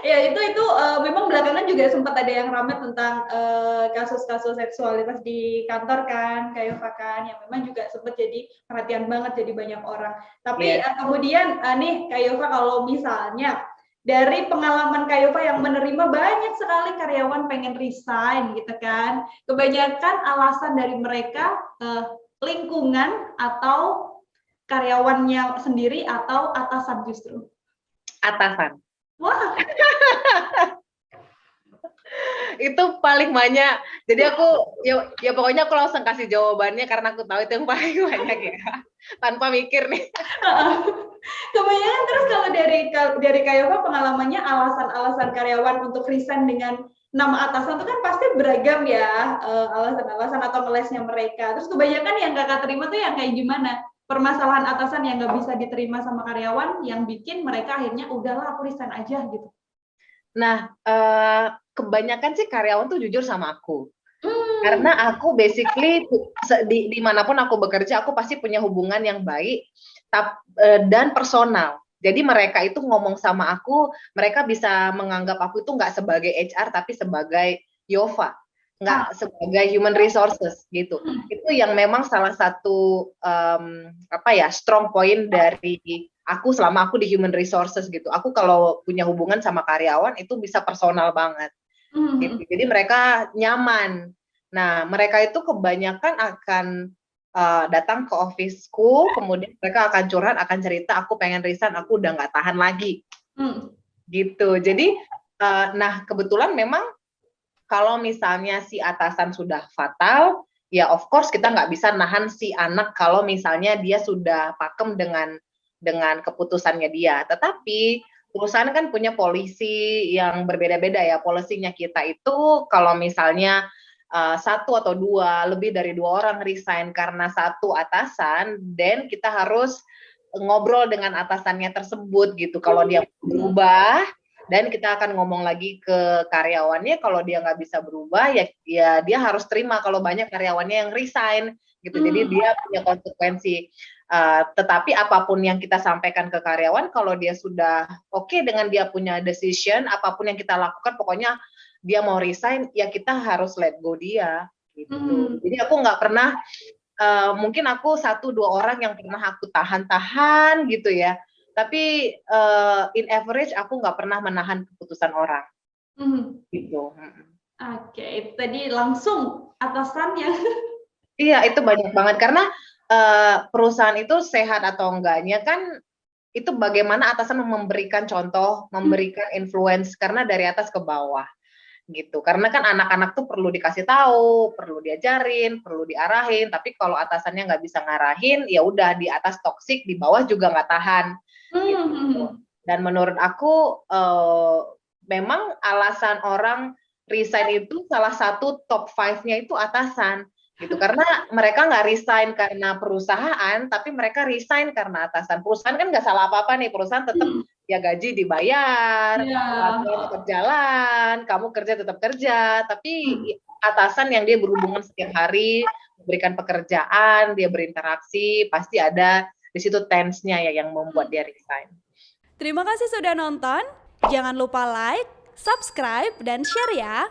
Ya itu memang belakangan juga sempat ada yang ramai tentang kasus-kasus seksualitas di kantor kan, Kak Yova kan, yang memang juga sempat jadi perhatian banget jadi banyak orang. Tapi Yes. kemudian nih Kak Yova kalau misalnya dari pengalaman Kak Yova yang menerima banyak sekali karyawan pengen resign gitu kan, kebanyakan alasan dari mereka lingkungan atau karyawannya sendiri atau atasan justru. Atasan. Wah, Itu paling banyak. Jadi aku ya pokoknya aku langsung kasih jawabannya karena aku tahu itu yang paling banyak ya. Tanpa mikir nih. kebanyakan terus kalau dari Kak Yova pengalamannya alasan-alasan karyawan untuk resign dengan nama atasan itu kan pasti beragam ya, alasan-alasan atau ngelesnya mereka. Terus kebanyakan yang Kakak terima tuh yang kayak gimana? Permasalahan atasan yang nggak bisa diterima sama karyawan yang bikin mereka akhirnya udahlah aku resign aja gitu. Nah, kebanyakan sih karyawan tuh jujur sama aku. Hmm. Karena aku basically dimanapun aku bekerja, aku pasti punya hubungan yang baik dan personal. Jadi mereka itu ngomong sama aku, mereka bisa menganggap aku itu nggak sebagai HR tapi sebagai Yova, nggak Ah. sebagai human resources gitu. Itu yang memang salah satu strong point dari aku selama aku di human resources gitu. Aku kalau punya hubungan sama karyawan itu bisa personal banget. Gitu. Jadi mereka nyaman. Nah, mereka itu kebanyakan akan datang ke officeku, kemudian mereka akan curhat, akan cerita, aku pengen resign, aku udah nggak tahan lagi. Gitu. Jadi, nah kebetulan memang kalau misalnya si atasan sudah fatal, ya of course kita nggak bisa nahan si anak kalau misalnya dia sudah pakem dengan keputusannya dia. Tetapi perusahaan kan punya polisi yang berbeda-beda ya. Polisinya kita itu kalau misalnya satu atau dua, lebih dari dua orang resign karena satu atasan, dan kita harus ngobrol dengan atasannya tersebut gitu. Kalau dia berubah, dan kita akan ngomong lagi ke karyawannya, kalau dia nggak bisa berubah ya dia harus terima kalau banyak karyawannya yang resign gitu. Jadi dia punya konsekuensi. Tetapi apapun yang kita sampaikan ke karyawan, kalau dia sudah oke dengan dia punya decision, apapun yang kita lakukan, pokoknya dia mau resign, ya kita harus let go dia gitu. Jadi aku nggak pernah, mungkin aku 1-2 orang yang pernah aku tahan-tahan gitu ya. Tapi in average aku nggak pernah menahan keputusan orang. Gitu. Oke, itu tadi langsung atasannya. Iya, itu banyak banget karena perusahaan itu sehat atau enggaknya kan itu bagaimana atasan memberikan contoh, memberikan influence karena dari atas ke bawah gitu. Karena kan anak-anak tuh perlu dikasih tahu, perlu diajarin, perlu diarahin. Tapi kalau atasannya nggak bisa ngarahin, ya udah di atas toksik, di bawah juga nggak tahan. Gitu. Dan menurut aku memang alasan orang resign itu salah satu top 5-nya itu atasan gitu, karena mereka nggak resign karena perusahaan, tapi mereka resign karena atasan. Perusahaan kan nggak salah apa-apa nih, perusahaan tetap ya gaji dibayar, peraturan tetap jalan, kamu kerja tetap kerja, tapi atasan yang dia berhubungan setiap hari, memberikan pekerjaan, dia berinteraksi, pasti ada di situ tense-nya ya yang membuat dia resign. Terima kasih sudah nonton. Jangan lupa like, subscribe, dan share ya.